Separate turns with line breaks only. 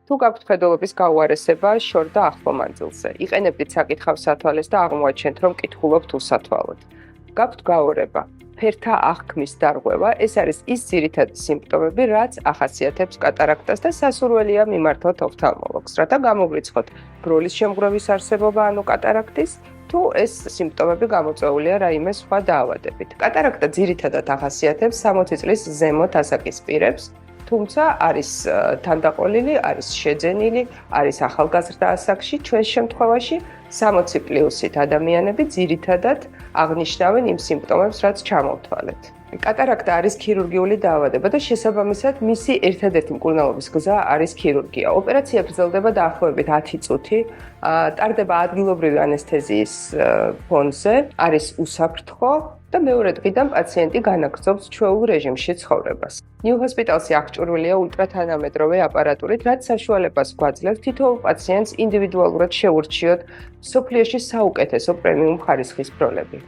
თუ გაქვთ მხედველობის გაუარესება შორ და ახლო მანძილზე. იყენებდით საკითხავს სათვალეს და აღმოაჩენთ, რომ კითხულობთ უსათვალოდ. გაქვთ გაორება, ფერთა აღქმის დარღვევა, ეს არის ის ძირითადი სიმპტომები, რაც ახასიათებს კატარაქტას და სასურველია მიმართოთ ოფთალმოლოგს, რათა გამოგვიწყოთ ბროლის შემგროვის არსებობა, ანუ კატარაქტის, თუ ეს სიმპტომები გამოწვეულია რაიმე სხვა დაავადებით. კატარაქტა ძირითადად ახასიათებს 60 წლის ზემოთ ასაკის პირებს, თუმცა არის თანდაყოლილი, არის შეძენილი, არის ახალგაზრდა ასაკში, ჩვენს შემთხვევაში 60 პლუსით ადამიანები ძირითადად აღნიშნავენ იმ სიმპტომებს, რაც ჩამოვთვალეთ. კატარაქტა არის ქირურგიული დაავადება და შესაბამისად მისი ერთადერთი მკურნალობის გზა არის ქირურგია. ოპერაცია გრძელდება დაახლოებით 10 წუთი, ტარდება ადგილობრივი ანესთეზიის ფონზე, არის უსაფრთხო და მეორე დღიდან პაციენტი განაგრძობს ჩვეულ რეჟიმში ცხოვრებას. ნიუ ჰოსპიტალში აღჭურვილია ულტრათანამედროვე აპარატურით, რაც საშუალებას გვაძლევს თითოეულ პაციენტს ინდივიდუალურად შეურჩიოთ მსოფლიოში საუკეთესო პრემიუმ ხარისხის ბროლები.